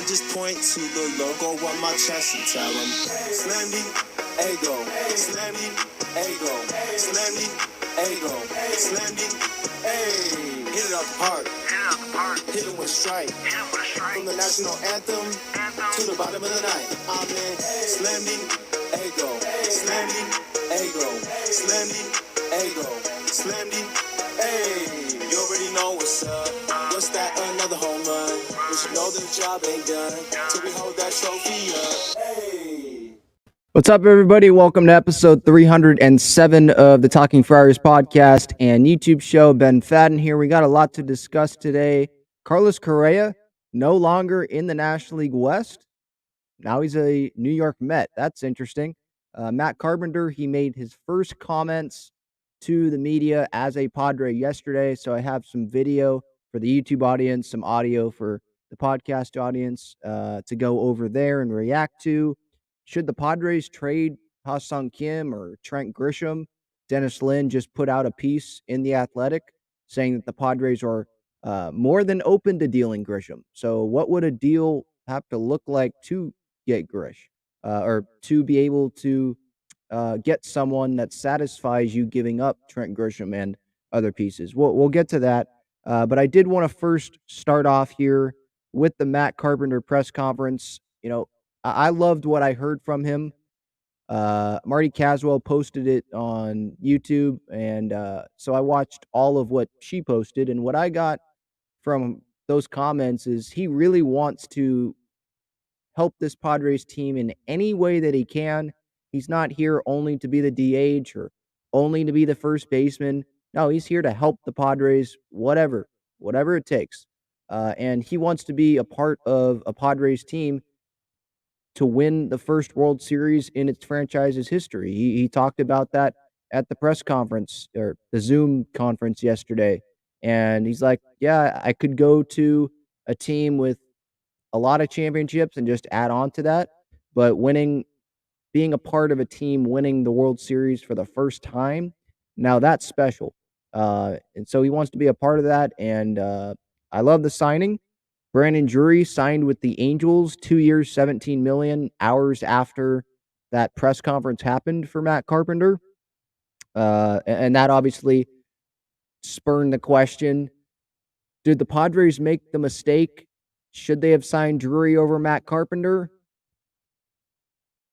just point to the logo on my chest and tell them, Slam me, ego, Slam me, ego, Slam me, ego, Slam me, hey. Hit it up hard, hit it with a strike. From the national anthem to the bottom of the night. I'm in Slam me, ego, Slam me, ego, Slam me, ego, Slam me, hey. You already know what's up. What's that? Another home run. We should know the job ain't done till we hold that trophy up. Hey. What's up, everybody? Welcome to episode 307 of the Talking Friars podcast and YouTube show. Ben Fadden here. We got a lot to discuss today. Carlos Correa, no longer in the National League West. Now he's a New York Met. That's interesting. Matt Carpenter, he made his first comments to the media as a Padre yesterday. So I have some video for the YouTube audience, some audio for the podcast audience to go over there and react to. Should the Padres trade Ha-Sung Kim or Trent Grisham? Dennis Lin just put out a piece in The Athletic saying that the Padres are more than open to dealing Grisham. So what would a deal have to look like to get Grish or to be able to get someone that satisfies you giving up Trent Grisham and other pieces? We'll get to that. But I did want to first start off here with the Matt Carpenter press conference. You know, I loved what I heard from him. Marty Caswell posted it on YouTube, and so I watched all of what she posted. And what I got from those comments is he really wants to help this Padres team in any way that he can. He's not here only to be the DH or only to be the first baseman. No, he's here to help the Padres, whatever it takes. And he wants to be a part of a Padres team to win the first World Series in its franchise's history. He talked about that at the press conference or the Zoom conference yesterday. And he's like, yeah, I could go to a team with a lot of championships and just add on to that. But being a part of a team winning the World Series for the first time, now that's special. And so he wants to be a part of that. And I love the signing. Brandon Drury signed with the Angels, 2 years, $17 million, hours after that press conference happened for Matt Carpenter. And that obviously spurned the question, did the Padres make the mistake? Should they have signed Drury over Matt Carpenter?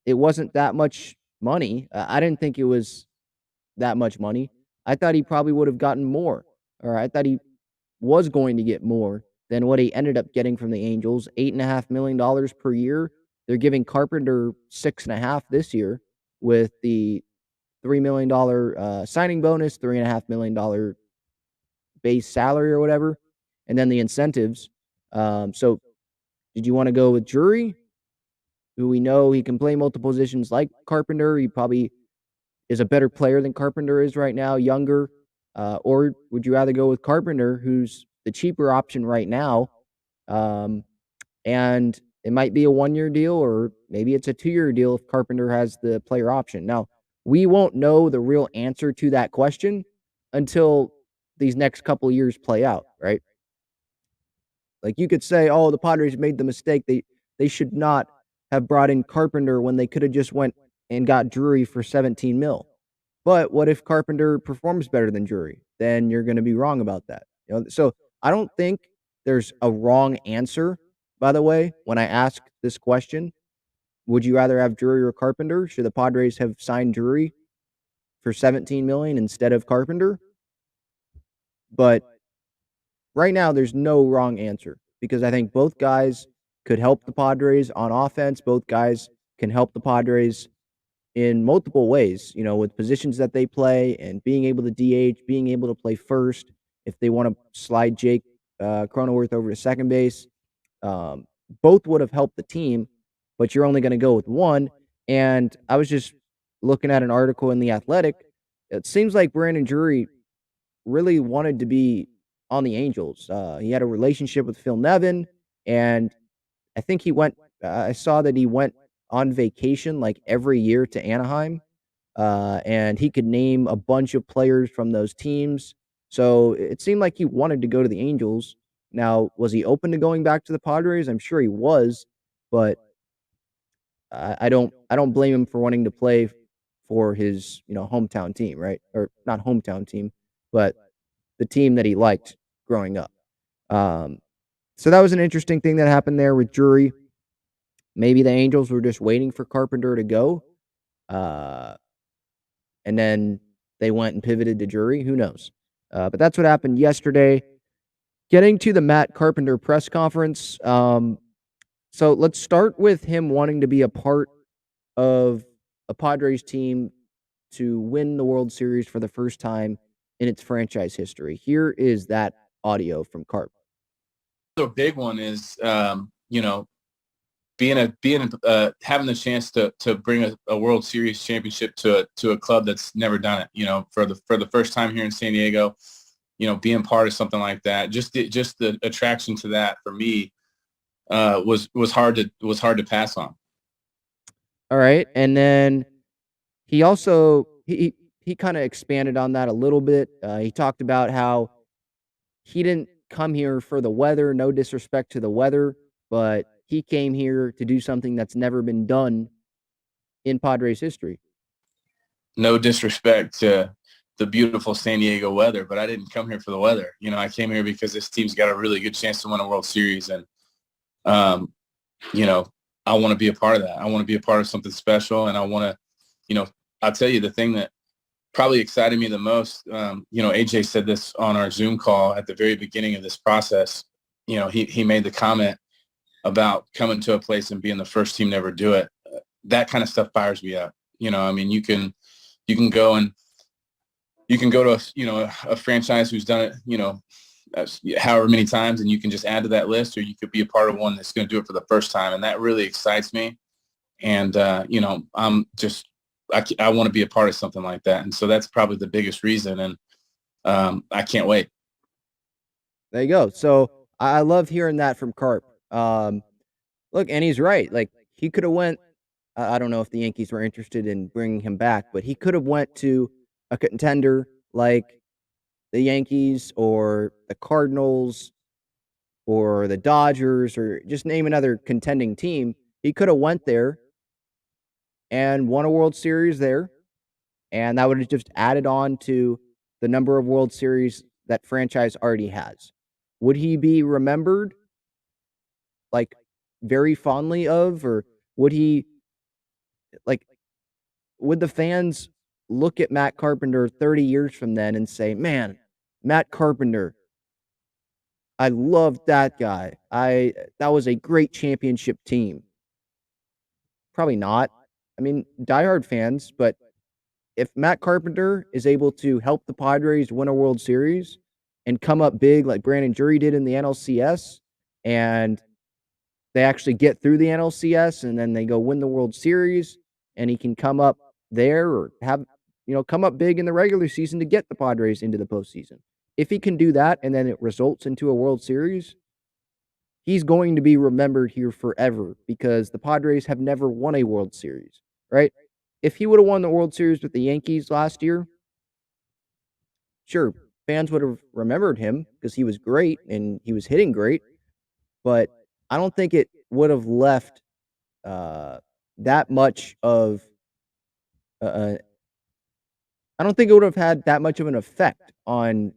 It wasn't that much money. I didn't think it was that much money. I thought he probably would have gotten more, or I thought he was going to get more than what he ended up getting from the Angels, $8.5 million per year. They're giving Carpenter $6.5 million this year with the $3 million signing bonus, $3.5 million base salary or whatever, and then the incentives. So did you want to go with Drury, who we know he can play multiple positions like Carpenter? He probably is a better player than Carpenter is right now, younger. Or would you rather go with Carpenter, who's the cheaper option right now? And it might be a 1-year deal, or maybe it's a 2-year deal if Carpenter has the player option. Now, we won't know the real answer to that question until these next couple years play out, right? Like you could say, oh, the Padres made the mistake. They should not have brought in Carpenter when they could have just went and got Drury for 17 mil. But what if Carpenter performs better than Drury? Then you're going to be wrong about that. So I don't think there's a wrong answer, by the way, when I ask this question. Would you rather have Drury or Carpenter? Should the Padres have signed Drury for 17 million instead of Carpenter? But right now, there's no wrong answer because I think both guys could help the Padres on offense. Both guys can help the Padres in multiple ways, with positions that they play and being able to DH, being able to play first if they want to slide Jake Cronenworth over to second base. Both would have helped the team, but you're only going to go with one. And I was just looking at an article in The Athletic. It seems like Brandon Drury really wanted to be on the Angels. He had a relationship with Phil Nevin, and I think I saw that he went on vacation like every year to Anaheim, and he could name a bunch of players from those teams. So it seemed like he wanted to go to the Angels, Now, was he open to going back to the Padres? I'm sure he was, but I don't blame him for wanting to play for his, hometown team, right? Or not hometown team, but the team that he liked growing up. Um, so that was an interesting thing that happened there with Drury. Maybe the Angels were just waiting for Carpenter to go, uh, and then they went and pivoted to Drury. Who knows? But that's what happened yesterday. Getting to the Matt Carpenter press conference. So let's start with him wanting to be a part of a Padres team to win the World Series for the first time in its franchise history. Here is that audio from Carp. The big one is, having the chance to bring a World Series championship to a club that's never done it. For the first time here in San Diego, being part of something like that, just the attraction to that for me was hard to pass on. All right, and then he also he kind of expanded on that a little bit. He talked about how he didn't come here for the weather. No disrespect to the weather, but he came here to do something that's never been done in Padres history. No disrespect to the beautiful San Diego weather, but I didn't come here for the weather. I came here because this team's got a really good chance to win a World Series, and I want to be a part of that. I want to be a part of something special, and I want to, I'll tell you the thing that probably excited me the most. AJ said this on our Zoom call at the very beginning of this process. He made the comment about coming to a place and being the first team to ever do it. That kind of stuff fires me up. You can go and you can go to a franchise who's done it, however many times, and you can just add to that list, or you could be a part of one that's going to do it for the first time. And that really excites me. And, I want to be a part of something like that. And so that's probably the biggest reason. And I can't wait. There you go. So I love hearing that from Carp. Look, and he's right. Like, he could have went, I don't know if the Yankees were interested in bringing him back, but he could have went to a contender like the Yankees or the Cardinals or the Dodgers, or just name another contending team. He could have went there and won a World Series there, and that would have just added on to the number of World Series that franchise already has. Would he be remembered like very fondly of, or would he would the fans look at Matt Carpenter 30 years from then and say, "Man, Matt Carpenter, I loved that guy. That was a great championship team." Probably not. I mean, diehard fans, but if Matt Carpenter is able to help the Padres win a World Series and come up big like Brandon Drury did in the NLCS, and they actually get through the NLCS and then they go win the World Series, and he can come up there or come up big in the regular season to get the Padres into the postseason. If he can do that and then it results into a World Series, he's going to be remembered here forever because the Padres have never won a World Series, right? If he would have won the World Series with the Yankees last year, sure, fans would have remembered him because he was great and he was hitting great, but I don't think it would have left that much of I don't think it would have had that much of an effect on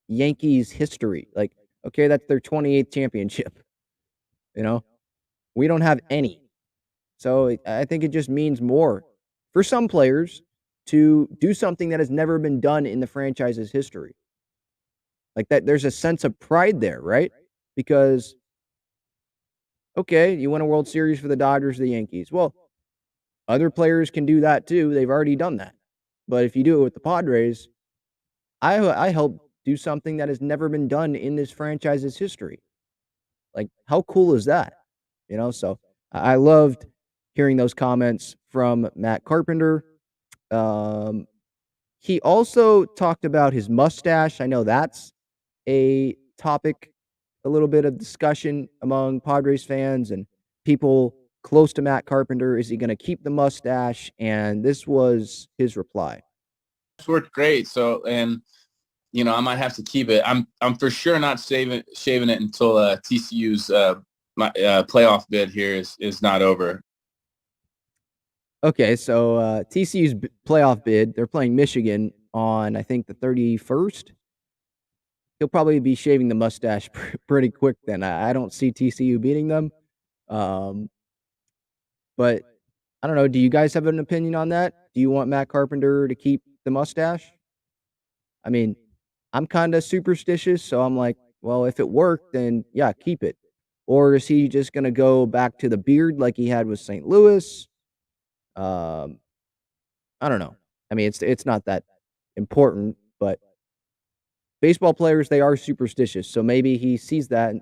Yankees history. Like, okay, that's their 28th championship. We don't have any. So I think it just means more for some players to do something that has never been done in the franchise's history. Like that, there's a sense of pride there, right? Because, okay, you win a World Series for the Dodgers, the Yankees. Well, other players can do that too. They've already done that. But if you do it with the Padres, I helped do something that has never been done in this franchise's history. Like, how cool is that? So I loved hearing those comments from Matt Carpenter. He also talked about his mustache. I know that's a topic, a little bit of discussion among Padres fans and people close to Matt Carpenter. Is he going to keep the mustache? And this was his reply. It's worked great. So, and I might have to keep it. I'm for sure not shaving it until TCU's my playoff bid here is not over. Okay, so TCU's playoff bid, they're playing Michigan on, I think, the 31st. He'll probably be shaving the mustache pretty quick then. I don't see TCU beating them. Um, but I don't know. Do you guys have an opinion on that? Do you want Matt Carpenter to keep the mustache? I mean, I'm kind of superstitious, so I'm like, well, if it worked, then yeah, keep it. Or is he just going to go back to the beard like he had with St. Louis? Um, I don't know. I mean, it's not that important, but baseball players, they are superstitious. So maybe he sees that,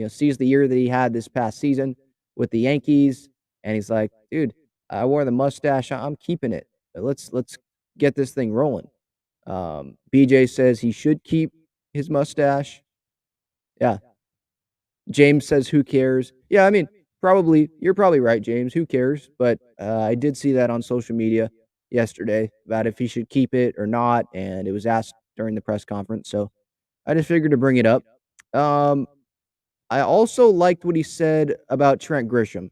sees the year that he had this past season with the Yankees, and he's like, dude, I wore the mustache. I'm keeping it. Let's get this thing rolling. BJ says he should keep his mustache. Yeah. James says, who cares? Yeah, I mean, you're probably right, James. Who cares? But I did see that on social media yesterday about if he should keep it or not, and it was asked during the press conference. So I just figured to bring it up. Um, I also liked what he said about Trent Grisham.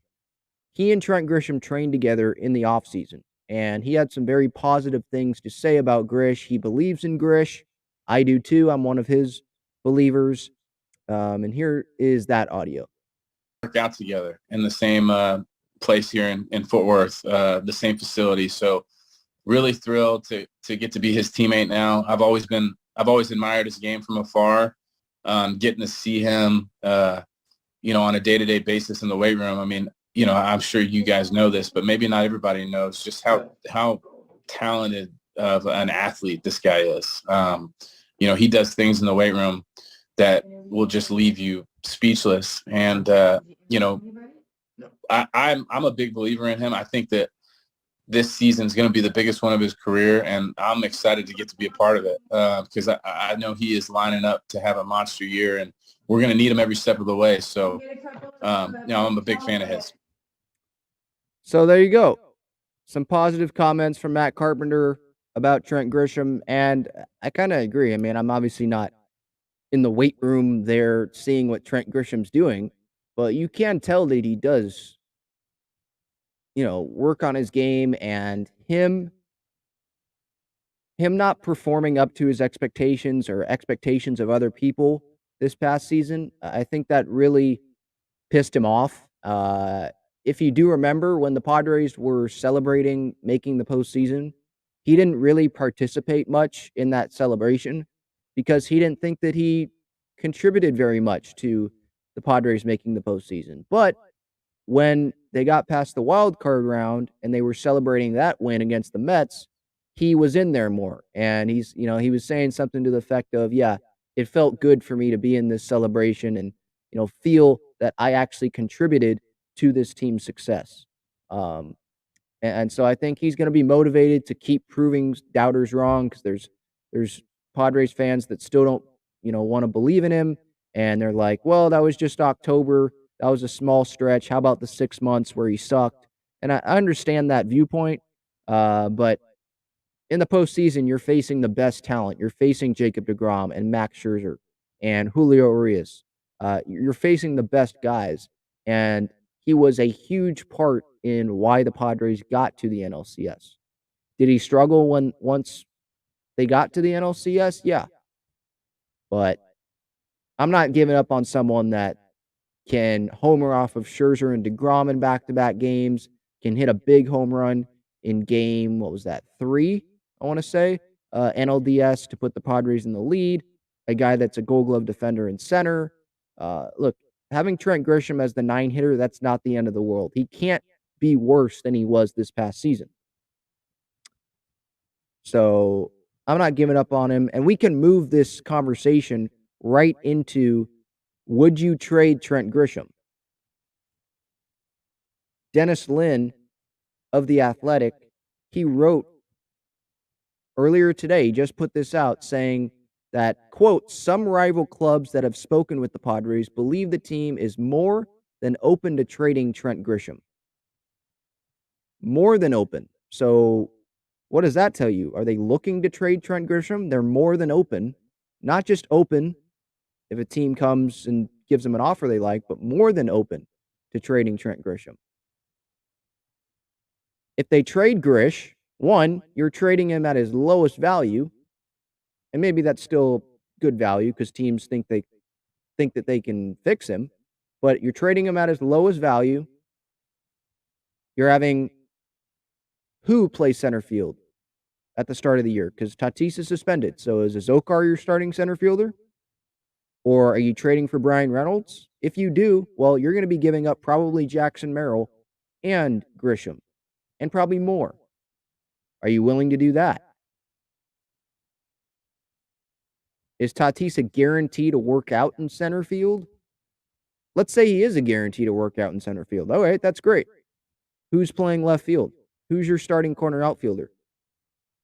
He and Trent Grisham trained together in the offseason, and he had some very positive things to say about Grish. He believes in Grish. I do too. I'm one of his believers. And here is that audio. Work out together in the same place here in Fort Worth, the same facility. So really thrilled to get to be his teammate now. I've always admired his game from afar. Getting to see him, on a day-to-day basis in the weight room. I mean, I'm sure you guys know this, but maybe not everybody knows just how talented of an athlete this guy is. He does things in the weight room that will just leave you speechless. And, I'm a big believer in him. I think that this season is going to be the biggest one of his career, and I'm excited to get to be a part of it because I know he is lining up to have a monster year, and we're going to need him every step of the way. So, I'm a big fan of his. So there you go. Some positive comments from Matt Carpenter about Trent Grisham, and I kind of agree. I mean, I'm obviously not in the weight room there seeing what Trent Grisham's doing, but you can tell that he does, work on his game, and him not performing up to his expectations or expectations of other people this past season. I think that really pissed him off. If you do remember when the Padres were celebrating making the postseason, he didn't really participate much in that celebration because he didn't think that he contributed very much to the Padres making the postseason. But when they got past the wild card round and they were celebrating that win against the Mets, he was in there more. And he was saying something to the effect of, yeah, it felt good for me to be in this celebration and, feel that I actually contributed to this team's success. And so I think he's going to be motivated to keep proving doubters wrong because there's Padres fans that still don't, want to believe in him. And they're like, well, that was just October. That was a small stretch. How about the 6 months where he sucked? And I understand that viewpoint. But in the postseason, you're facing the best talent. You're facing Jacob deGrom and Max Scherzer and Julio Urias. You're facing the best guys. And he was a huge part in why the Padres got to the NLCS. Did he struggle once they got to the NLCS? Yeah. But I'm not giving up on someone that can homer off of Scherzer and deGrom in back-to-back games, can hit a big home run in game, what was that, 3, I want to say, NLDS to put the Padres in the lead, a guy that's a Gold Glove defender in center. Look, having Trent Grisham as the 9 hitter, that's not the end of the world. He can't be worse than he was this past season. So I'm not giving up on him, and we can move this conversation right into, would you trade Trent Grisham? Dennis Lin of The Athletic, he wrote earlier today, he just put this out saying that, quote, some rival clubs that have spoken with the Padres believe the team is more than open to trading Trent Grisham. More than open. So what does that tell you? Are they looking to trade Trent Grisham? They're more than open. not just open if a team comes and gives them an offer they like, but more than open to trading Trent Grisham. If they trade Grish, one, you're trading him at his lowest value, and maybe that's still good value because teams think that they can fix him, but you're trading him at his lowest value. You're having who play center field at the start of the year because Tatis is suspended. So is Azokar your starting center fielder? Or are you trading for Brian Reynolds? If you do, well, you're going to be giving up probably Jackson Merrill and Grisham and probably more. Are you willing to do that? Is Tatis a guarantee to work out in center field? Let's say he is a guarantee to work out in center field. All right, that's great. Who's playing left field? Who's your starting corner outfielder?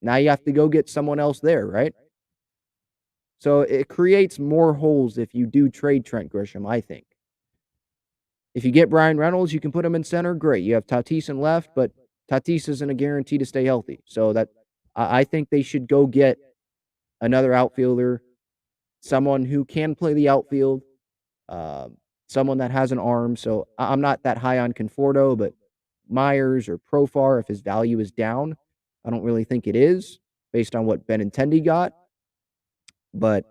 Now you have to go get someone else there, right? So it creates more holes if you do trade Trent Grisham, I think. If you get Brian Reynolds, you can put him in center. Great. You have Tatis in left, but Tatis isn't a guarantee to stay healthy. So that I think they should go get another outfielder, someone who can play the outfield, someone that has an arm. So I'm not that high on Conforto, but Myers or Profar, if his value is down, I don't really think it is based on what Benintendi got. But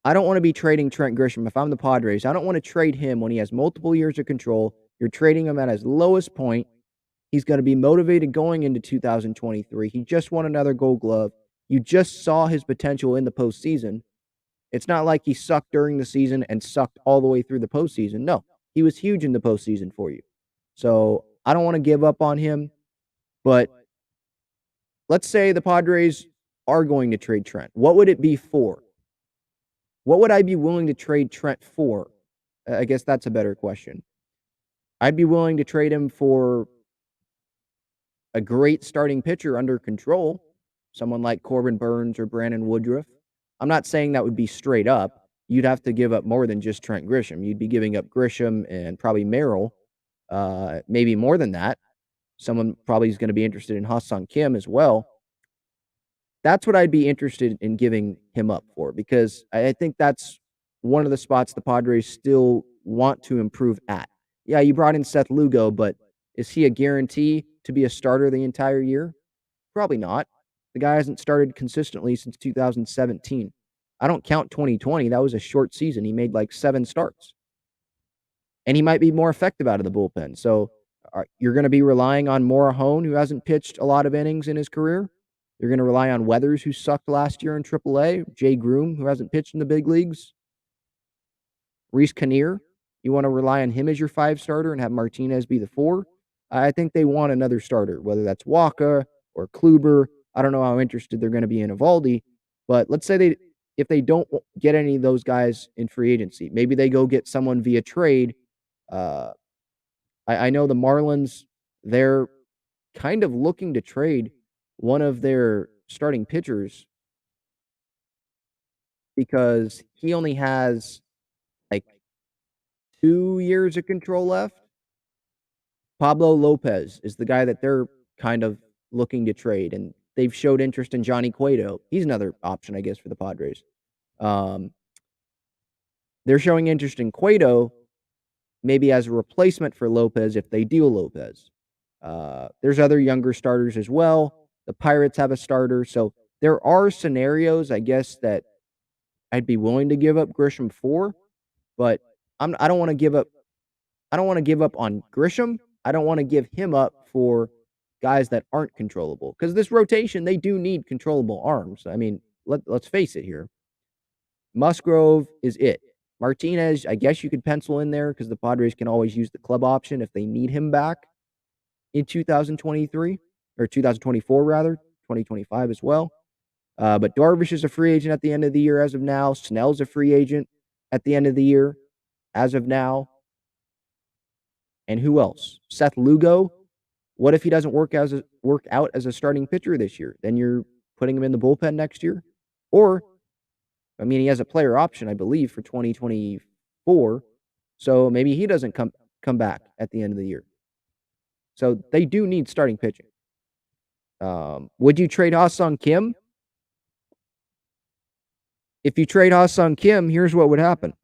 I don't want to be trading Trent Grisham. If I'm the Padres, I don't want to trade him when he has multiple years of control. You're trading him at his lowest point. He's going to be motivated going into 2023. He just won another Gold Glove. You just saw his potential in the postseason. It's not like he sucked during the season and sucked all the way through the postseason. No, he was huge in the postseason for you. So I don't want to give up on him. But let's say the Padres are going to trade Trent. What would it be for? What would I be willing to trade Trent for? I guess that's a better question. I'd be willing to trade him for a great starting pitcher under control, someone like Corbin Burns or Brandon Woodruff. I'm not saying that would be straight up. You'd have to give up more than just Trent Grisham. You'd be giving up Grisham and probably Merrill, maybe more than that. Someone probably is going to be interested in Ha-Seong Kim as well. That's what I'd be interested in giving him up for because I think that's one of the spots the Padres still want to improve at. Yeah, you brought in Seth Lugo, but is he a guarantee to be a starter the entire year? Probably not. The guy hasn't started consistently since 2017. I don't count 2020. That was a short season. He made like 7 starts. And he might be more effective out of the bullpen. So you're going to be relying on Morahone, who hasn't pitched a lot of innings in his career. You're going to rely on Weathers, who sucked last year in AAA. Jay Groom, who hasn't pitched in the big leagues. Reese Kinnear, you want to rely on him as your 5 starter and have Martinez be the 4. I think they want another starter, whether that's Waka or Kluber. I don't know how interested they're going to be in Evaldi, but let's say if they don't get any of those guys in free agency, maybe they go get someone via trade. I know the Marlins, they're kind of looking to trade one of their starting pitchers because he only has like 2 years of control left. Pablo Lopez is the guy that they're kind of looking to trade, and they've showed interest in Johnny Cueto. He's another option, I guess, for the Padres. They're showing interest in Cueto maybe as a replacement for Lopez if they deal Lopez. There's other younger starters as well. The Pirates have a starter. So there are scenarios, I guess, that I'd be willing to give up Grisham for, but I don't want to give up. I don't want to give up on Grisham. I don't want to give him up for guys that aren't controllable. Because this rotation, they do need controllable arms. I mean, let's face it here. Musgrove is it. Martinez, I guess you could pencil in there because the Padres can always use the club option if they need him back in 2023 or 2024 rather, 2025 as well. But Darvish is a free agent at the end of the year as of now. Snell's a free agent at the end of the year as of now. And who else? Seth Lugo. What if he doesn't work out as a starting pitcher this year? Then you're putting him in the bullpen next year? Or, I mean, he has a player option, I believe, for 2024. So maybe he doesn't come back at the end of the year. So they do need starting pitching. Would you trade Ha-Seong Kim? If you trade Ha-Sung Kim, here's what would happen.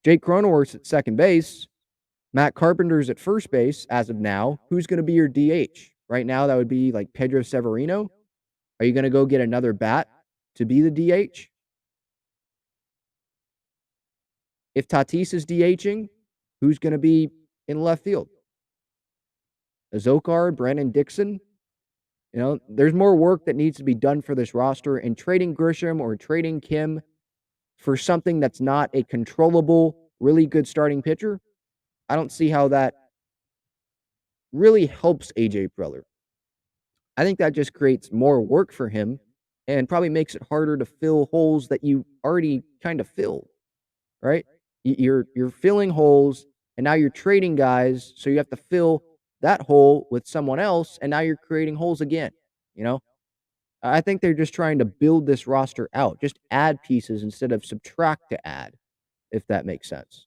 Jake Cronenworth's at second base. Matt Carpenter's at first base as of now. Who's going to be your DH? Right now, that would be like Pedro Severino. Are you going to go get another bat to be the DH? If Tatis is DHing, who's going to be in left field? Azokar, Brandon Dixon? There's more work that needs to be done for this roster, and trading Grisham or trading Kim for something that's not a controllable, really good starting pitcher, I don't see how that really helps AJ Preller. I think that just creates more work for him and probably makes it harder to fill holes that you already kind of filled, right? You're filling holes, and now you're trading guys, so you have to fill that hole with someone else, and now you're creating holes again. I think they're just trying to build this roster out, just add pieces instead of subtract to add, if that makes sense.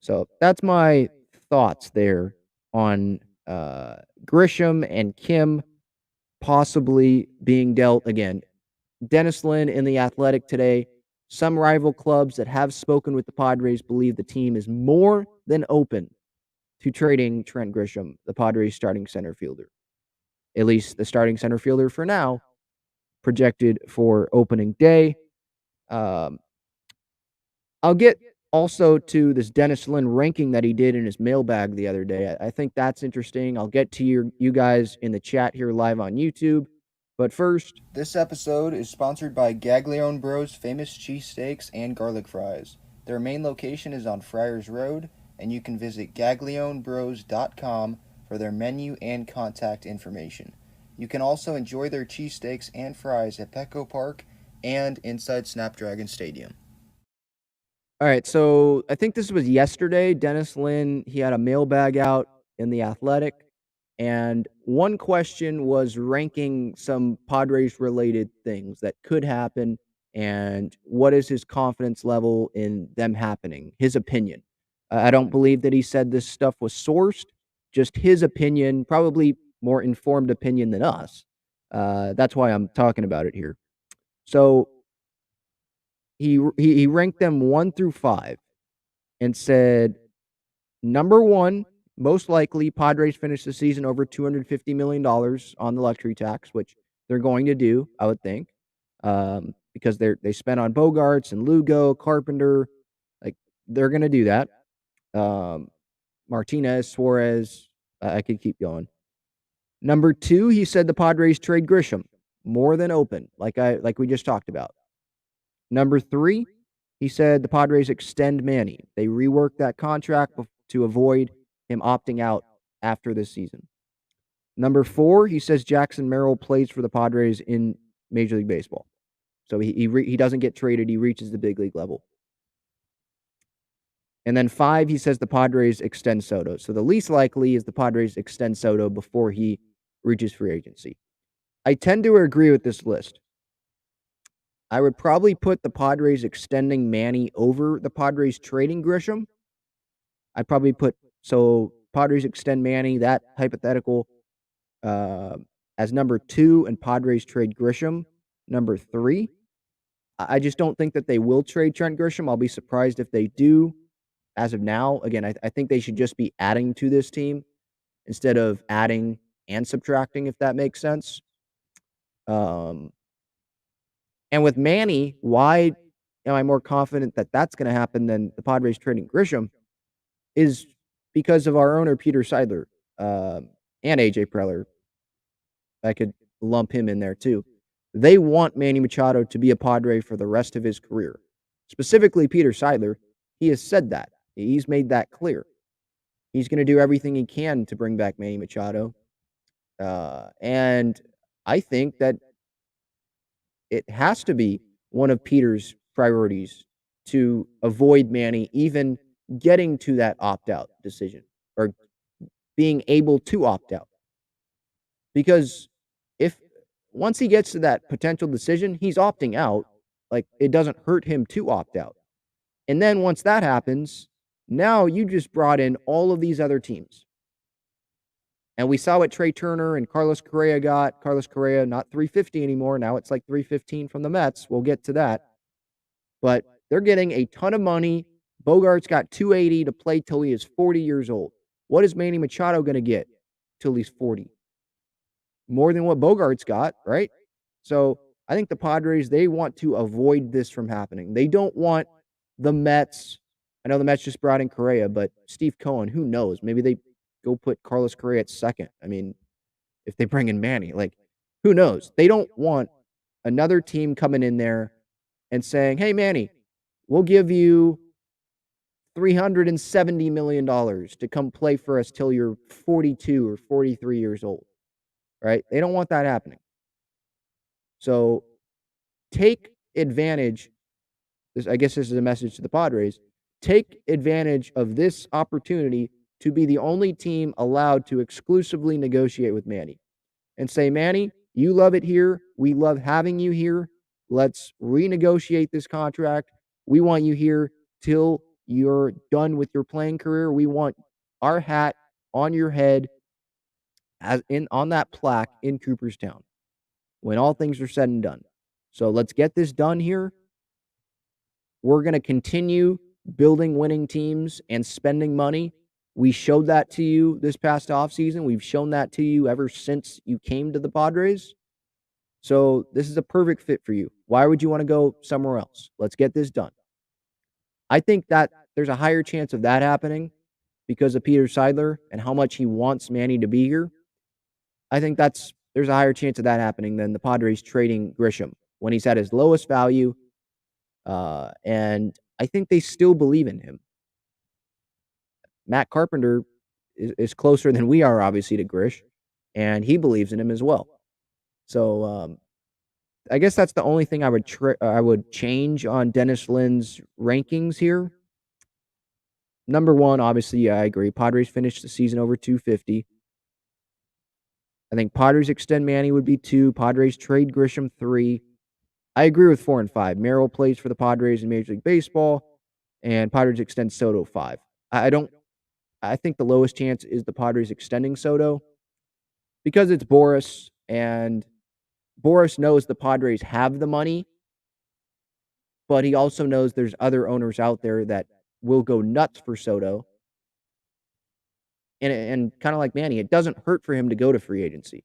So that's my thoughts there on Grisham and Kim possibly being dealt again. Dennis Lin in The Athletic today. Some rival clubs that have spoken with the Padres believe the team is more than open to trading Trent Grisham, the Padres starting center fielder. At least the starting center fielder for now, projected for opening day. I'll get also to this Dennis Lin ranking that he did in his mailbag the other day. I think that's interesting. I'll get to you guys in the chat here live on YouTube. But first, this episode is sponsored by Gaglione Bros famous cheesesteaks and garlic fries. Their main location is on Friars Road, and you can visit gaglionebros.com for their menu and contact information. You can also enjoy their cheesesteaks and fries at Petco Park and inside Snapdragon Stadium. All right, so I think this was yesterday. Dennis Lin, he had a mailbag out in The Athletic, and one question was ranking some Padres-related things that could happen, and what is his confidence level in them happening, his opinion. I don't believe that he said this stuff was sourced, just his opinion, probably more informed opinion than us. That's why I'm talking about it here. So he ranked them 1 through 5 and said, number 1, most likely Padres finish the season over $250 million on the luxury tax, which they're going to do, I would think, because they spent on Bogarts and Lugo, Carpenter. Like, they're going to do that. Martinez, Suarez, I could keep going. Number 2, he said the Padres trade Grisham, more than open, like we just talked about. Number 3, he said the Padres extend Manny. They rework that contract to avoid him opting out after this season. Number 4, he says Jackson Merrill plays for the Padres in Major League Baseball. So he doesn't get traded. He reaches the big league level. And then 5, he says the Padres extend Soto. So the least likely is the Padres extend Soto before he reaches free agency. I tend to agree with this list. I would probably put the Padres extending Manny over the Padres trading Grisham. I'd probably put, so Padres extend Manny, that hypothetical, as number 2, and Padres trade Grisham, number 3. I just don't think that they will trade Trent Grisham. I'll be surprised if they do. As of now, again, I think they should just be adding to this team instead of adding and subtracting, if that makes sense. And with Manny, why am I more confident that that's going to happen than the Padres trading Grisham is because of our owner, Peter Seidler, and AJ Preller. I could lump him in there too. They want Manny Machado to be a Padre for the rest of his career. Specifically, Peter Seidler, he has said that. He's made that clear. He's going to do everything he can to bring back Manny Machado. And I think that it has to be one of Peter's priorities to avoid Manny even getting to that opt-out decision or being able to opt out. Because if once he gets to that potential decision, he's opting out, like it doesn't hurt him to opt out. And then once that happens, now you just brought in all of these other teams. And we saw what Trey Turner and Carlos Correa got. Carlos Correa, not 350 anymore. Now it's like 315 from the Mets. We'll get to that. But they're getting a ton of money. Bogart's got 280 to play till he is 40 years old. What is Manny Machado going to get till he's 40? More than what Bogart's got, right? So I think the Padres, they want to avoid this from happening. They don't want the Mets. I know the Mets just brought in Correa, but Steve Cohen, who knows? Maybe they go put Carlos Correa at second. I mean, if they bring in Manny, like, who knows? They don't want another team coming in there and saying, hey, Manny, we'll give you $370 million to come play for us till you're 42 or 43 years old, right? They don't want that happening. So take advantage. I guess this is a message to the Padres. Take advantage of this opportunity to be the only team allowed to exclusively negotiate with Manny and say, Manny, you love it here. We love having you here. Let's renegotiate this contract. We want you here till you're done with your playing career. We want our hat on your head on that plaque in Cooperstown when all things are said and done. So let's get this done here. We're going to continue building winning teams and spending money. We showed that to you this past offseason. We've shown that to you ever since you came to the Padres. So this is a perfect fit for you. Why would you want to go somewhere else? Let's get this done. I think that there's a higher chance of that happening because of Peter Seidler and how much he wants Manny to be here. I think there's a higher chance of that happening than the Padres trading Grisham when he's at his lowest value. And I think they still believe in him. Matt Carpenter is closer than we are, obviously, to Grish, and he believes in him as well. So I guess that's the only thing I would change on Dennis Lynn's rankings here. Number one, obviously, yeah, I agree. Padres finished the season over 250. I think Padres extend Manny would be 2. Padres trade Grisham 3. I agree with 4 and 5. Merrill plays for the Padres in Major League Baseball, and Padres extend Soto 5. I think the lowest chance is the Padres extending Soto because it's Boris, and Boris knows the Padres have the money, but he also knows there's other owners out there that will go nuts for Soto. And kind of like Manny, it doesn't hurt for him to go to free agency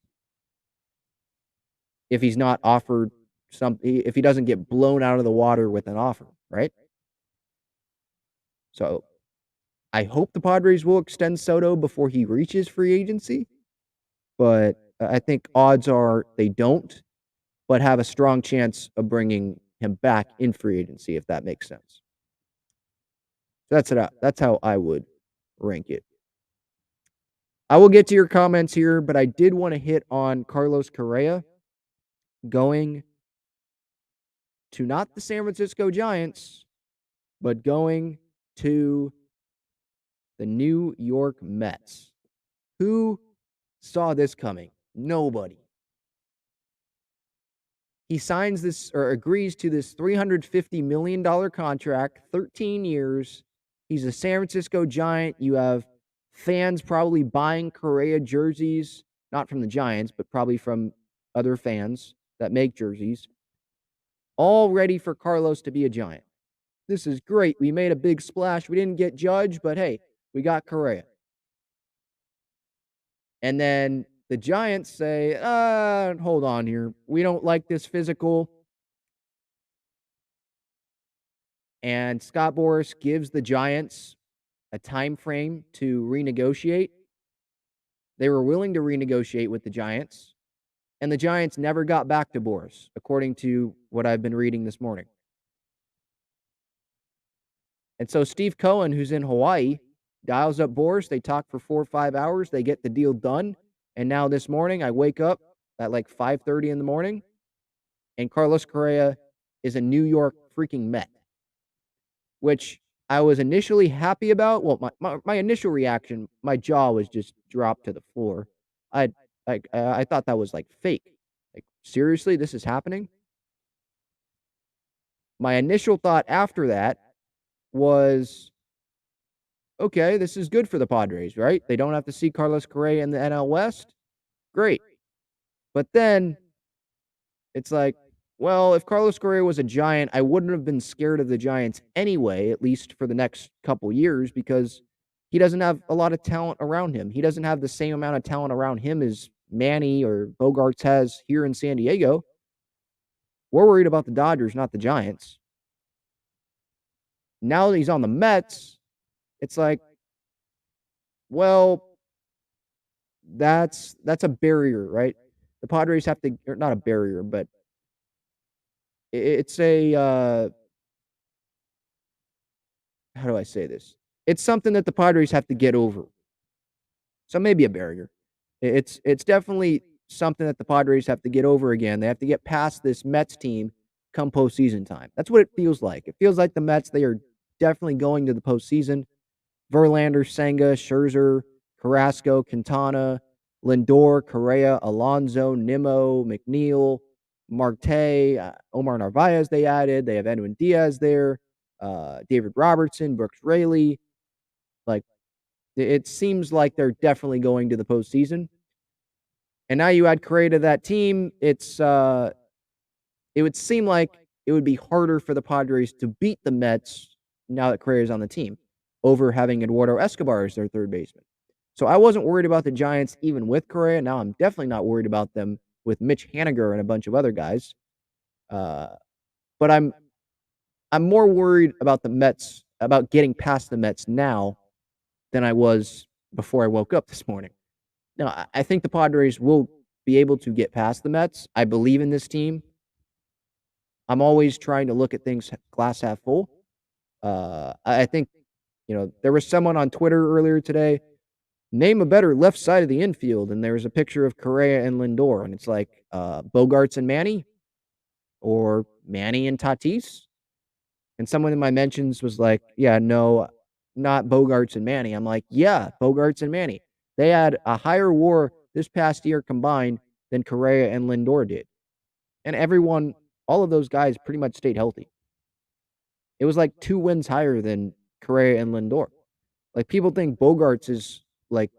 if he's not offered something, if he doesn't get blown out of the water with an offer, right? So I hope the Padres will extend Soto before he reaches free agency, but I think odds are they don't, but have a strong chance of bringing him back in free agency, if that makes sense. That's how I would rank it. I will get to your comments here, but I did want to hit on Carlos Correa going to not the San Francisco Giants, but going to the New York Mets. Who saw this coming? Nobody. He signs this or agrees to this $350 million contract, 13 years. He's a San Francisco Giant. You have fans probably buying Correa jerseys, not from the Giants, but probably from other fans that make jerseys, all ready for Carlos to be a Giant. This is great. We made a big splash. We didn't get Judge, but hey, we got Correa. And then the Giants say, hold on here. We don't like this physical. And Scott Boras gives the Giants a time frame to renegotiate. They were willing to renegotiate with the Giants, and the Giants never got back to Boras, according to what I've been reading this morning. And so Steve Cohen, who's in Hawaii, dials up Boras. They talk for 4 or 5 hours. They get the deal done. And now this morning, I wake up at like 5:30 in the morning, and Carlos Correa is a New York freaking Met, which I was initially happy about. Well, my initial reaction, my jaw was just dropped to the floor. I thought that was like fake. Like, seriously, this is happening? My initial thought after that was, Okay, this is good for the Padres, right? They don't have to see Carlos Correa in the NL West. Great. But then it's like, well, if Carlos Correa was a Giant, I wouldn't have been scared of the Giants anyway, at least for the next couple years, because he doesn't have a lot of talent around him. He doesn't have the same amount of talent around him as Manny or Bogarts has here in San Diego. We're worried about the Dodgers, not the Giants. Now that he's on the Mets, it's like, well, that's a barrier, right? The Padres have to, or not a barrier, but it's a how do I say this? It's something that the Padres have to get over. So maybe a barrier. It's definitely something that the Padres have to get over again. They have to get past this Mets team come postseason time. That's what it feels like. It feels like the Mets, they are definitely going to the postseason. Verlander, Senga, Scherzer, Carrasco, Quintana, Lindor, Correa, Alonso, Nimmo, McNeil, Marte, Omar Narvaez they added. They have Edwin Diaz there, David Robertson, Brooks Raley. Like, it seems like they're definitely going to the postseason. And now you add Correa to that team. It would seem like it would be harder for the Padres to beat the Mets now that Correa is on the team over having Eduardo Escobar as their third baseman. So I wasn't worried about the Giants even with Correa. Now I'm definitely not worried about them with Mitch Haniger and a bunch of other guys. But I'm more worried about the Mets, about getting past the Mets now than I was before I woke up this morning. Now, I think the Padres will be able to get past the Mets. I believe in this team. I'm always trying to look at things glass half full. I think, there was someone on Twitter earlier today, name a better left side of the infield, and there's a picture of Correa and Lindor, and it's like Bogarts and Manny, or Manny and Tatis. And someone in my mentions was like, yeah, no, not Bogarts and Manny. I'm like, yeah, Bogarts and Manny. They had a higher WAR this past year combined than Correa and Lindor did. And all of those guys pretty much stayed healthy. It was like 2 wins higher than Correa and Lindor. Like, people think Bogarts is like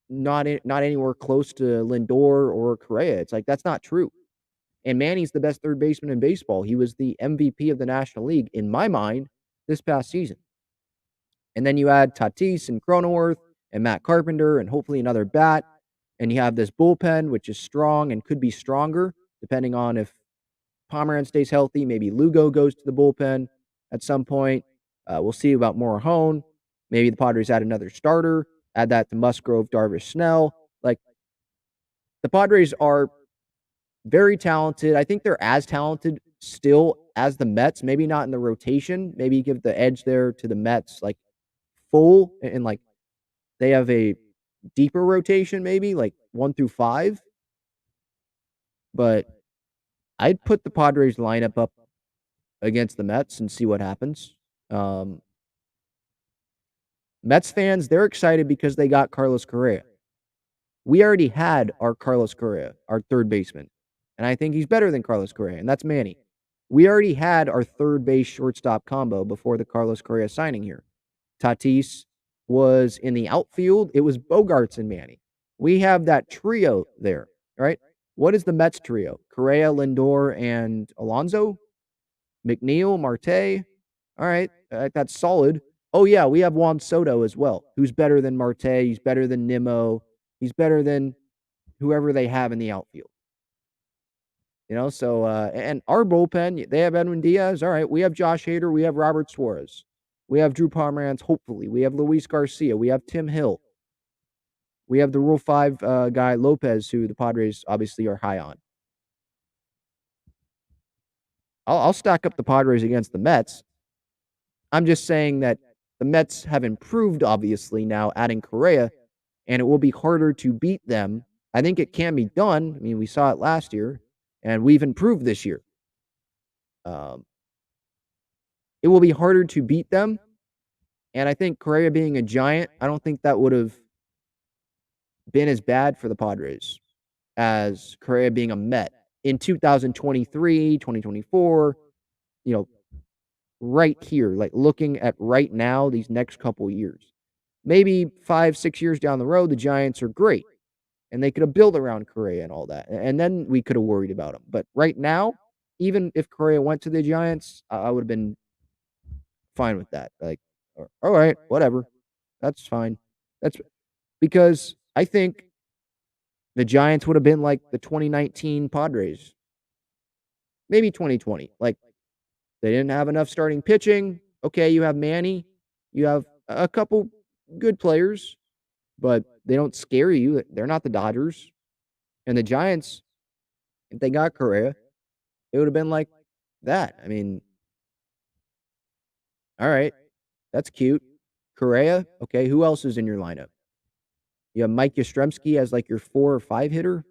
not anywhere close to Lindor or Correa. It's like, that's not true. And Manny's the best third baseman in baseball. He was the MVP of the National League, in my mind, this past season. And then you add Tatis and Cronenworth and Matt Carpenter and hopefully another bat. And you have this bullpen, which is strong and could be stronger, depending on if Pomeranz stays healthy. Maybe Lugo goes to the bullpen at some point. We'll see about Morahone. Maybe the Padres add another starter, add that to Musgrove, Darvish, Snell. Like, the Padres are very talented. I think they're as talented still as the Mets, maybe not in the rotation. Maybe give the edge there to the Mets, like full, and like they have a deeper rotation, maybe like 1 through 5. But I'd put the Padres lineup up against the Mets and see what happens. Mets fans, they're excited because they got Carlos Correa. We already had our Carlos Correa, our third baseman, and I think he's better than Carlos Correa, and that's Manny. We already had our third base shortstop combo before the Carlos Correa signing here. Tatis was in the outfield. It was Bogarts and Manny. We have that trio there, right? What is the Mets trio? Correa, Lindor, and Alonso? McNeil, Marte? All right, that's solid. Oh, yeah, we have Juan Soto as well, who's better than Marte. He's better than Nimmo. He's better than whoever they have in the outfield. So, and our bullpen, they have Edwin Diaz. All right, we have Josh Hader. We have Robert Suarez. We have Drew Pomeranz, hopefully. We have Luis Garcia. We have Tim Hill. We have the Rule 5 guy, Lopez, who the Padres obviously are high on. I'll stack up the Padres against the Mets. I'm just saying that the Mets have improved, obviously, now adding Correa, and it will be harder to beat them. I think it can be done. I mean, we saw it last year, and we've improved this year. It will be harder to beat them, and I think Correa being a Giant, I don't think that would have been as bad for the Padres as Correa being a Met in 2023, 2024, right here, like looking at right now, these next couple years. maybe 5-6 years down the road, the Giants are great and they could have built around Correa and all that. And then we could have worried about him. But right now, even if Correa went to the Giants, I would have been fine with that. Like, all right, whatever. That's fine. That's because I think the Giants would have been like the 2019 Padres, maybe 2020. Like, they didn't have enough starting pitching. Okay, you have Manny, you have a couple good players, but they don't scare you. They're not the Dodgers. And the Giants, if they got Correa, it would have been like that. I mean, all right, that's cute. Correa, okay, who else is in your lineup? You have Mike Yastrzemski as like your 4 or 5 hitter.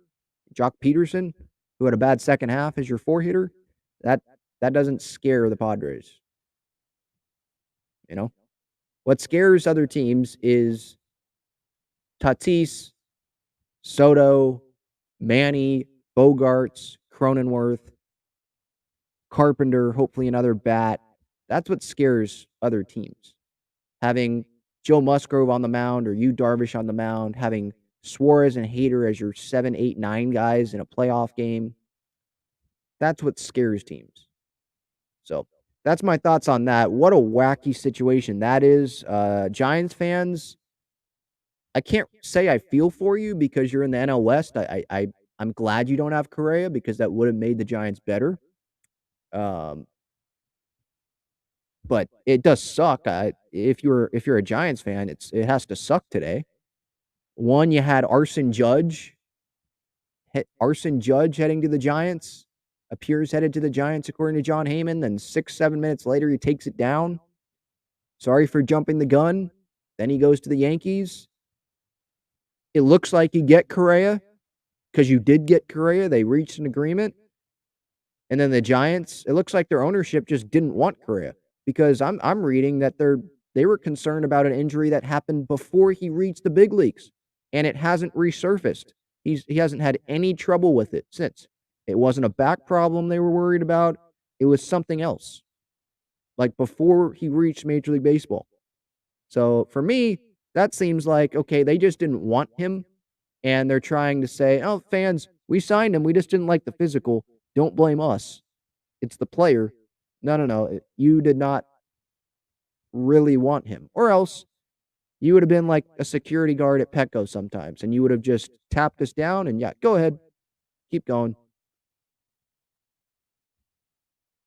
Jock Peterson, who had a bad second half, as your 4 hitter. That doesn't scare the Padres. You know? What scares other teams is Tatis, Soto, Manny, Bogarts, Cronenworth, Carpenter, hopefully another bat. That's what scares other teams. Having Joe Musgrove on the mound or Yu Darvish on the mound, having Suarez and Hader as your 7, 8, 9 guys in a playoff game. That's what scares teams. So that's my thoughts on that. What a wacky situation that is. Giants fans, I can't say I feel for you because you're in the NL West. I'm glad you don't have Correa because that would have made the Giants better. But it does suck. If you're a Giants fan, it has to suck today. One, you had Arson Judge heading to the Giants. Appears headed to the Giants according to John Heyman. Then 6-7 minutes later, he takes it down. Sorry for jumping the gun. Then he goes to the Yankees. It looks like you get Correa because you did get Correa. They reached an agreement. And then the Giants, it looks like their ownership just didn't want Correa because I'm reading that they were concerned about an injury that happened before he reached the big leagues, and it hasn't resurfaced. He hasn't had any trouble with it since. It wasn't a back problem they were worried about. It was something else, like before he reached Major League Baseball. So for me, that seems like, okay, they just didn't want him, and they're trying to say, oh, fans, we signed him. We just didn't like the physical. Don't blame us. It's the player. No. You did not really want him. Or else you would have been like a security guard at Petco sometimes, and you would have just tapped us down and, yeah, go ahead. Keep going.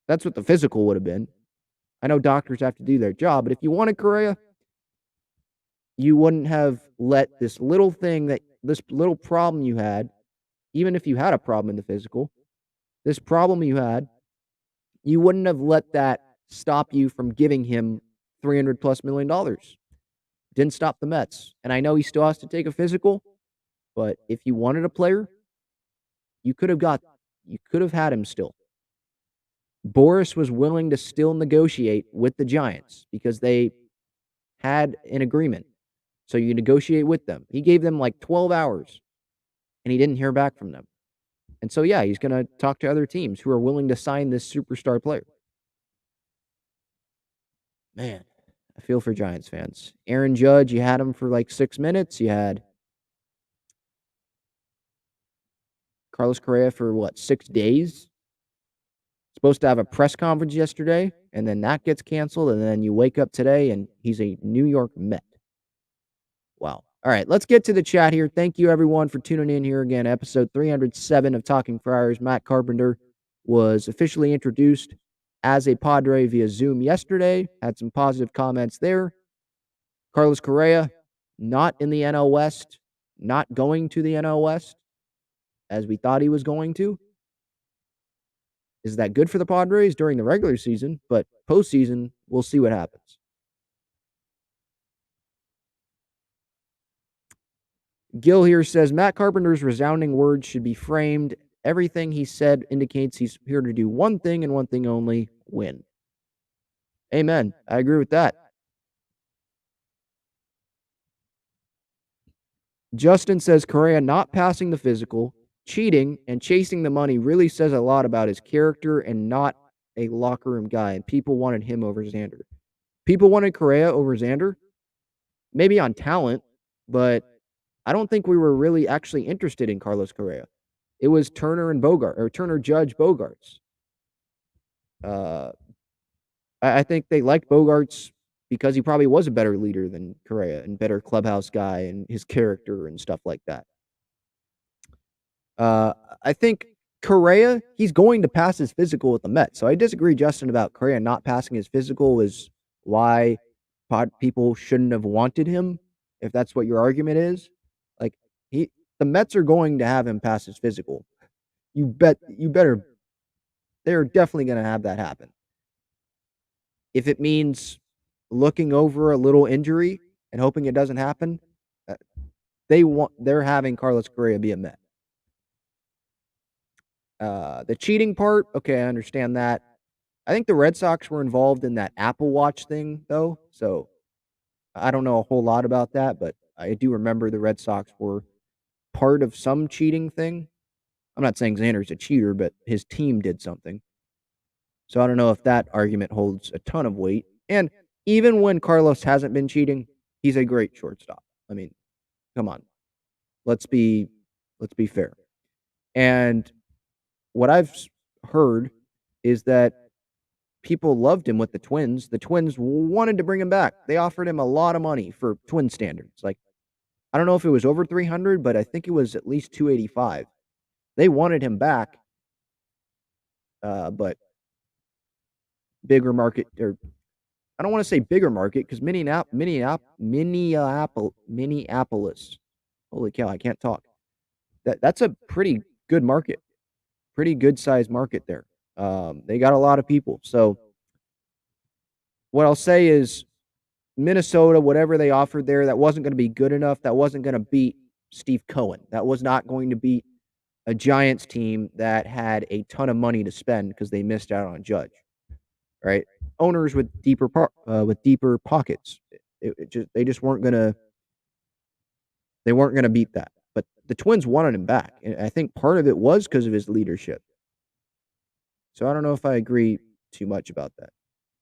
That's what the physical would have been. I know doctors have to do their job, but if you wanted Correa, you wouldn't have let this little problem you had, even if you had a problem in the physical, this problem you had, you wouldn't have let that stop you from giving him $300+ million. Didn't stop the Mets. And I know he still has to take a physical, but if you wanted a player, you could have had him still. Boris was willing to still negotiate with the Giants because they had an agreement. So you negotiate with them. He gave them like 12 hours, and he didn't hear back from them. And so, yeah, he's going to talk to other teams who are willing to sign this superstar player. Man, I feel for Giants fans. Aaron Judge, you had him for like 6 minutes. You had Carlos Correa for 6 days? Supposed to have a press conference yesterday, and then that gets canceled, and then you wake up today, and he's a New York Met. Wow. All right, let's get to the chat here. Thank you, everyone, for tuning in here again. Episode 307 of Talking Friars. Matt Carpenter was officially introduced as a Padre via Zoom yesterday. Had some positive comments there. Carlos Correa, not in the NL West, not going to the NL West as we thought he was going to. Is that good for the Padres during the regular season? But postseason, we'll see what happens. Gil here says, Matt Carpenter's resounding words should be framed. Everything he said indicates he's here to do one thing and one thing only, win. Amen. I agree with that. Justin says, Correa not passing the physical, cheating, and chasing the money really says a lot about his character and not a locker room guy. And people wanted him over Xander. People wanted Correa over Xander? maybe on talent, but I don't think we were really actually interested in Carlos Correa. It was Turner and Bogart, or Turner, Judge, Bogarts. I think they liked Bogarts because he probably was a better leader than Correa and better clubhouse guy and his character and stuff like that. I think Correa, he's going to pass his physical with the Mets. So I disagree, Justin, about Correa not passing his physical is why people shouldn't have wanted him, if that's what your argument is. Like, the Mets are going to have him pass his physical. You better. They're definitely going to have that happen. If it means looking over a little injury and hoping it doesn't happen, they're having Carlos Correa be a Met. The cheating part, okay, I understand that. I think the Red Sox were involved in that Apple Watch thing, though, so I don't know a whole lot about that, but I do remember the Red Sox were part of some cheating thing. I'm not saying Xander's a cheater, but his team did something. So I don't know if that argument holds a ton of weight. And even when Carlos hasn't been cheating, he's a great shortstop. I mean, come on. Let's be fair. And what I've heard is that people loved him with the Twins. The Twins wanted to bring him back. They offered him a lot of money for Twin standards. Like, I don't know if it was over 300, but I think it was at least 285. They wanted him back, but bigger market, or I don't want to say bigger market because Minneapolis. Holy cow, I can't talk. That's a pretty good market, pretty good sized market there. They got a lot of people. So what I'll say is Minnesota, whatever they offered there, that wasn't going to be good enough. That wasn't going to beat Steve Cohen. That was not going to beat a Giants team that had a ton of money to spend because they missed out on Judge. Right? Owners with deeper pockets. They just weren't gonna beat that. But the Twins wanted him back, and I think part of it was because of his leadership. So I don't know if I agree too much about that.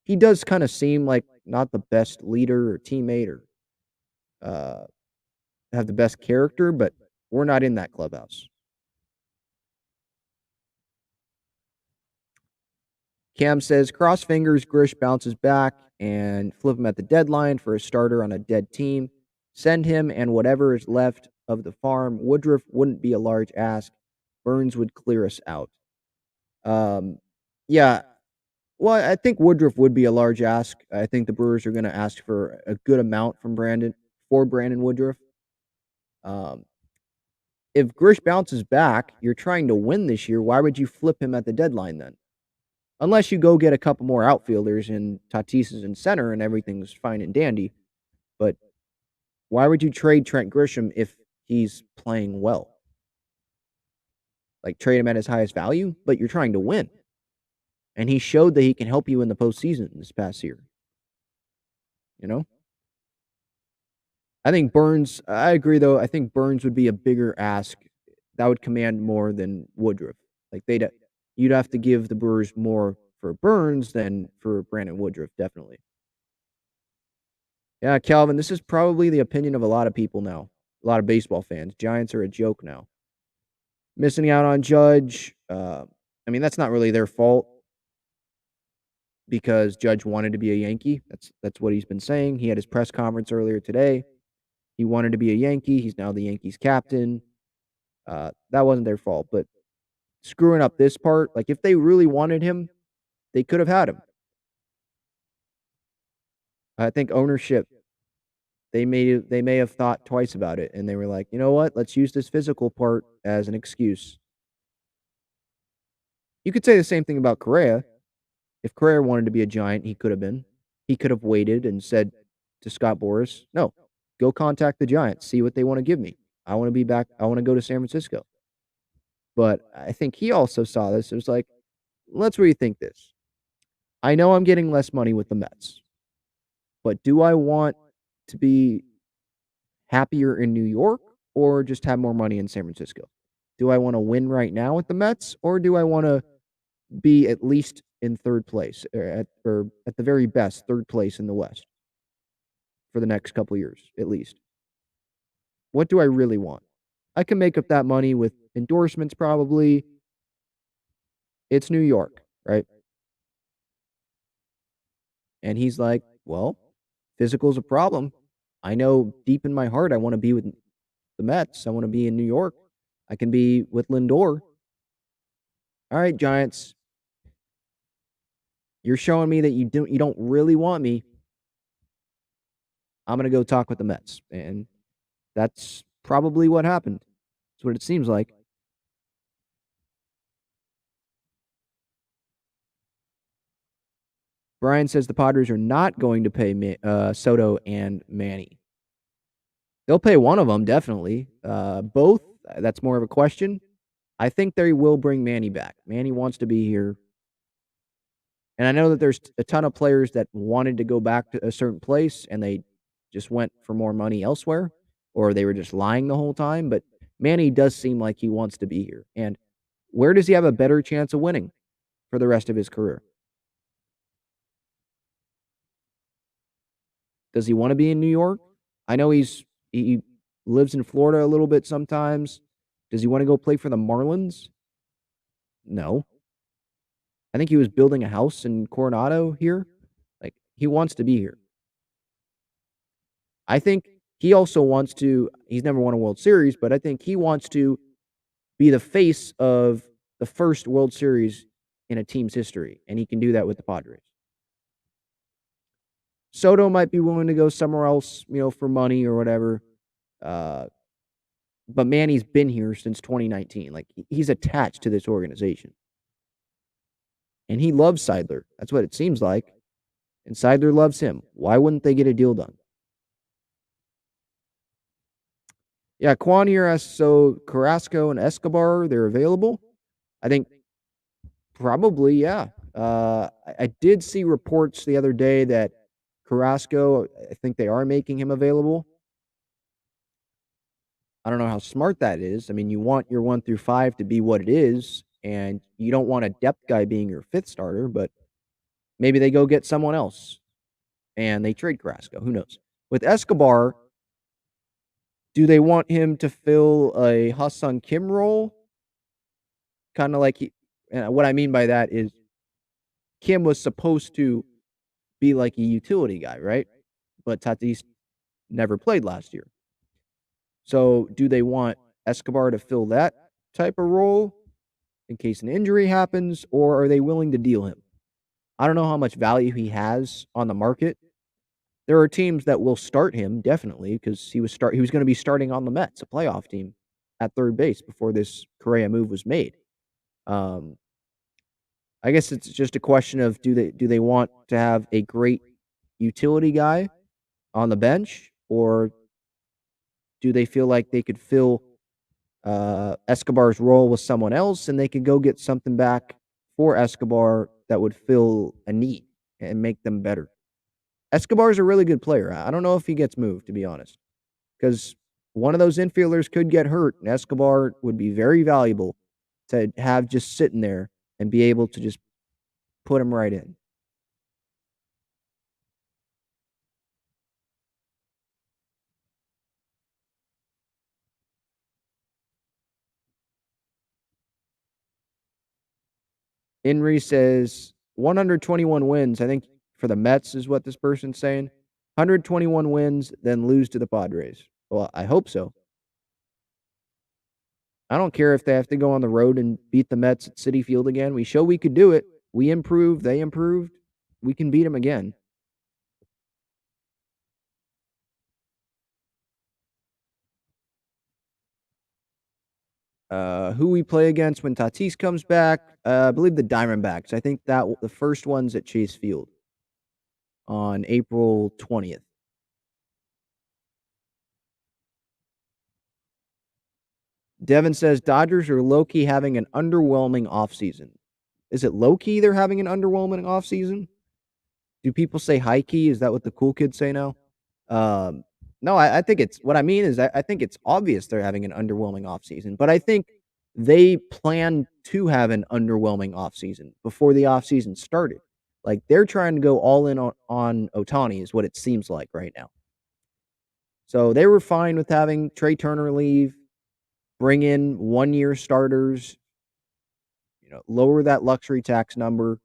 He does kind of seem like not the best leader or teammate or have the best character, but we're not in that clubhouse. Cam says, cross fingers Grish bounces back and flip him at the deadline for a starter on a dead team. Send him and whatever is left of the farm. Woodruff wouldn't be a large ask. Burns would clear us out. Yeah. Well, I think Woodruff would be a large ask. I think the Brewers are going to ask for a good amount from Brandon Woodruff. If Grish bounces back, you're trying to win this year. Why would you flip him at the deadline then? Unless you go get a couple more outfielders and Tatis is in center and everything's fine and dandy. But why would you trade Trent Grisham if he's playing well? Like, trade him at his highest value? But you're trying to win. And he showed that he can help you in the postseason this past year. You know? I think Burns, I agree though, I think Burns would be a bigger ask. That would command more than Woodruff. Like, you'd have to give the Brewers more for Burns than for Brandon Woodruff, definitely. Yeah, Calvin, this is probably the opinion of a lot of people now. A lot of baseball fans. Giants are a joke now. Missing out on Judge. I mean, that's not really their fault because Judge wanted to be a Yankee. That's what he's been saying. He had his press conference earlier today. He wanted to be a Yankee. He's now the Yankees captain. That wasn't their fault, but screwing up this part, like, if they really wanted him, they could have had him. I think ownership, they may have thought twice about it, and they were like, you know what? Let's use this physical part as an excuse. You could say the same thing about Correa. If Correa wanted to be a Giant, he could have been. He could have waited and said to Scott Boras, no, go contact the Giants, see what they want to give me. I want to be back. I want to go to San Francisco. But I think he also saw this. It was like, let's rethink this. I know I'm getting less money with the Mets, but do I want to be happier in New York or just have more money in San Francisco? Do I want to win right now with the Mets, or do I want to be at least in third place, or at the very best, third place in the West? for the next couple years, at least. What do I really want? I can make up that money with endorsements probably. It's New York, right? And he's like, well, physical's a problem. I know deep in my heart I want to be with the Mets. I want to be in New York. I can be with Lindor. All right, Giants. You're showing me that you don't really want me. I'm gonna go talk with the Mets. And that's probably what happened. That's what it seems like. Brian says the Padres are not going to pay Soto and Manny. They'll pay one of them, definitely. Both, that's more of a question. I think they will bring Manny back. Manny wants to be here. And I know that there's a ton of players that wanted to go back to a certain place and they just went for more money elsewhere, or they were just lying the whole time. But Manny does seem like he wants to be here. And where does he have a better chance of winning for the rest of his career? Does he want to be in New York? I know he lives in Florida a little bit sometimes. Does he want to go play for the Marlins? No. I think he was building a house in Coronado here. Like, he wants to be here. I think he also wants to, he's never won a World Series, but I think he wants to be the face of the first World Series in a team's history, and he can do that with the Padres. Soto might be willing to go somewhere else, for money or whatever. But Manny's been here since 2019. Like, he's attached to this organization. And he loves Seidler. That's what it seems like. And Seidler loves him. Why wouldn't they get a deal done? Yeah, Quan here asks, so Carrasco and Escobar, they're available? I think probably, yeah. I did see reports the other day that Carrasco, I think they are making him available. I don't know how smart that is. I mean, you want your 1 through 5 to be what it is, and you don't want a depth guy being your fifth starter, but maybe they go get someone else and they trade Carrasco. Who knows? With Escobar, do they want him to fill a Ha-Seong Kim role? Kind of like what I mean by that is Kim was supposed to be like a utility guy, right? But Tatis never played last year. So do they want Escobar to fill that type of role in case an injury happens, or are they willing to deal him? I don't know how much value he has on the market. There are teams that will start him, definitely, because he was going to be starting on the Mets, a playoff team, at third base before this Correa move was made. I guess it's just a question of do they want to have a great utility guy on the bench, or do they feel like they could fill Escobar's role with someone else and they could go get something back for Escobar that would fill a need and make them better? Escobar's a really good player. I don't know if he gets moved, to be honest, because one of those infielders could get hurt, and Escobar would be very valuable to have just sitting there and be able to just put him right in. Henry says 121 wins. I think for the Mets is what this person's saying. 121 wins, then lose to the Padres. Well, I hope so. I don't care if they have to go on the road and beat the Mets at Citi Field again. We show we could do it. We improved. They improved. We can beat them again. Who we play against when Tatis comes back? I believe the Diamondbacks. I think that the first one's at Chase Field on April 20th. Devin says Dodgers are low-key having an underwhelming offseason. Is it low-key they're having an underwhelming offseason? Do people say high-key? Is that what the cool kids say now? No, I think it's what I mean is I think it's obvious they're having an underwhelming offseason, but I think they plan to have an underwhelming offseason before the offseason started. Like, they're trying to go all in on Ohtani is what it seems like right now. So they were fine with having Trey Turner leave, bring in 1-year starters, lower that luxury tax number,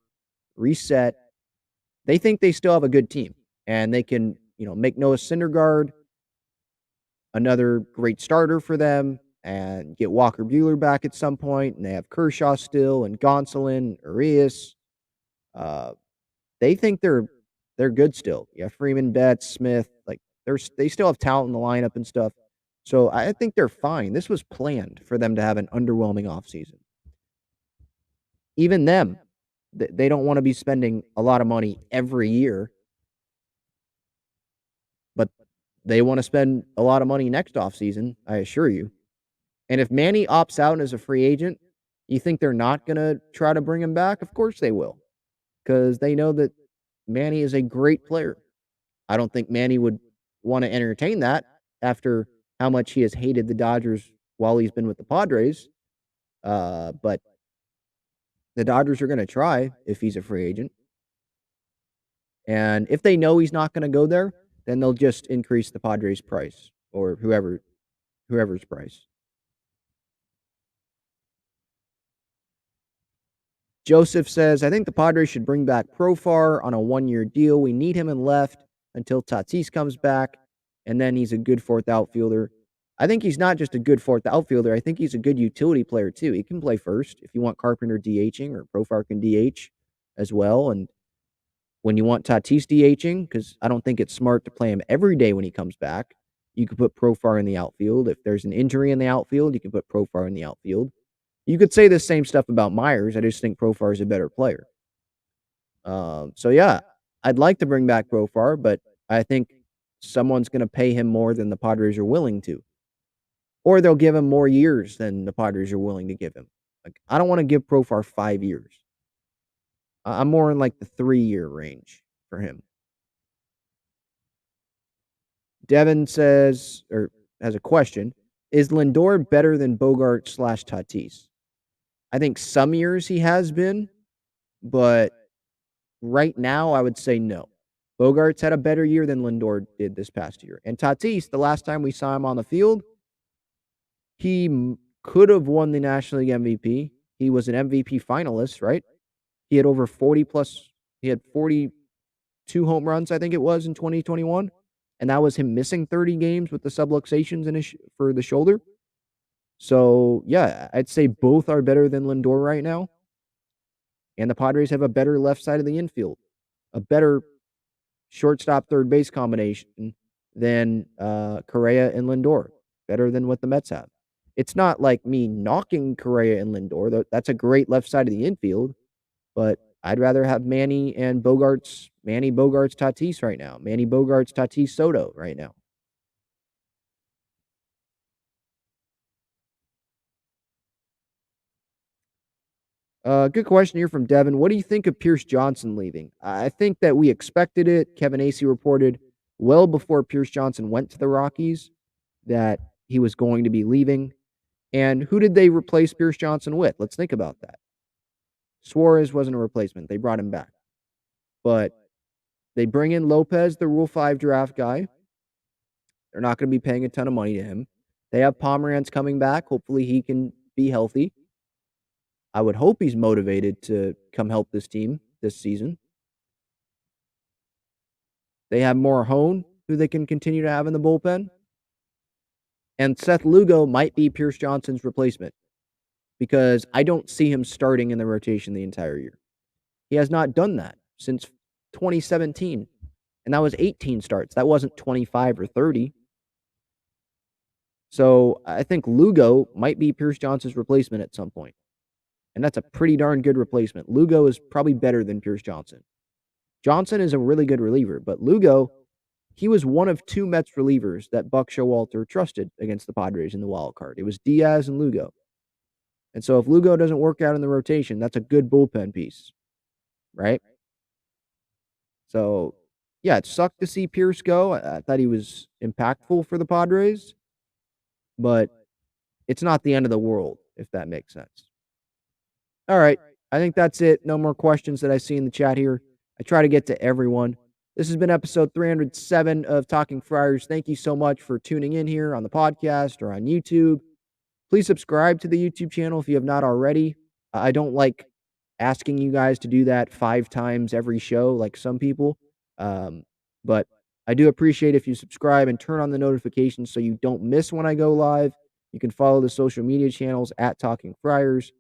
reset. They think they still have a good team, and they can, make Noah Syndergaard another great starter for them and get Walker Buehler back at some point, and they have Kershaw still and Gonsolin, Urias. They think they're good still. Yeah, Freeman, Betts, Smith, like they still have talent in the lineup and stuff. So I think they're fine. This was planned for them to have an underwhelming offseason. Even them, they don't want to be spending a lot of money every year, but they want to spend a lot of money next offseason, I assure you. And if Manny opts out as a free agent, you think they're not going to try to bring him back? Of course they will, because they know that Manny is a great player. I don't think Manny would want to entertain that after how much he has hated the Dodgers while he's been with the Padres. But the Dodgers are going to try if he's a free agent. And if they know he's not going to go there, then they'll just increase the Padres' price or whoever's price. Joseph says, I think the Padres should bring back Profar on a 1-year deal. We need him in left until Tatis comes back, and then he's a good fourth outfielder. I think he's not just a good fourth outfielder. I think he's a good utility player, too. He can play first if you want Carpenter DHing, or Profar can DH as well. And when you want Tatis DHing, because I don't think it's smart to play him every day when he comes back, you could put Profar in the outfield. If there's an injury in the outfield, you can put Profar in the outfield. You could say the same stuff about Myers. I just think Profar is a better player. So, yeah, I'd like to bring back Profar, but I think someone's going to pay him more than the Padres are willing to. Or they'll give him more years than the Padres are willing to give him. Like, I don't want to give Profar 5 years. I'm more in like the 3-year range for him. Devin says, or has a question, is Lindor better than Bogart/Tatis? I think some years he has been, but right now I would say no. Bogart's had a better year than Lindor did this past year. And Tatis, the last time we saw him on the field, he could have won the National League MVP. He was an MVP finalist, right? He had over 40 plus, he had 42 home runs, I think it was, in 2021. And that was him missing 30 games with the subluxations for the shoulder. So, yeah, I'd say both are better than Lindor right now. And the Padres have a better left side of the infield, a better shortstop third base combination than Correa and Lindor, better than what the Mets have. It's not like me knocking Correa and Lindor. That's a great left side of the infield, but I'd rather have Manny Bogarts, Tatis right now. Manny Bogarts, Tatis, Soto right now. Good question here from Devin. What do you think of Pierce Johnson leaving? I think that we expected it. Kevin Acee reported well before Pierce Johnson went to the Rockies that he was going to be leaving. And who did they replace Pierce Johnson with? Let's think about that. Suarez wasn't a replacement. They brought him back. But they bring in Lopez, the Rule 5 draft guy. They're not going to be paying a ton of money to him. They have Pomeranz coming back. Hopefully he can be healthy. I would hope he's motivated to come help this team this season. They have Morhone, who they can continue to have in the bullpen. And Seth Lugo might be Pierce Johnson's replacement because I don't see him starting in the rotation the entire year. He has not done that since 2017. And that was 18 starts. That wasn't 25 or 30. So I think Lugo might be Pierce Johnson's replacement at some point. And that's a pretty darn good replacement. Lugo is probably better than Pierce Johnson. Johnson is a really good reliever, but Lugo, he was one of 2 Mets relievers that Buck Showalter trusted against the Padres in the wild card. It was Diaz and Lugo. And so if Lugo doesn't work out in the rotation, that's a good bullpen piece, right? So, yeah, it sucked to see Pierce go. I thought he was impactful for the Padres, but it's not the end of the world, if that makes sense. All right, I think that's it. No more questions that I see in the chat here. I try to get to everyone. This has been episode 307 of Talking Friars. Thank you so much for tuning in here on the podcast or on YouTube. Please subscribe to the YouTube channel if you have not already. I don't like asking you guys to do that 5 times every show like some people. But I do appreciate if you subscribe and turn on the notifications so you don't miss when I go live. You can follow the social media channels at Talking Friars.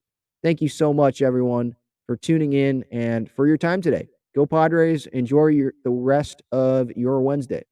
Thank you so much, everyone, for tuning in and for your time today. Go Padres. Enjoy the rest of your Wednesday.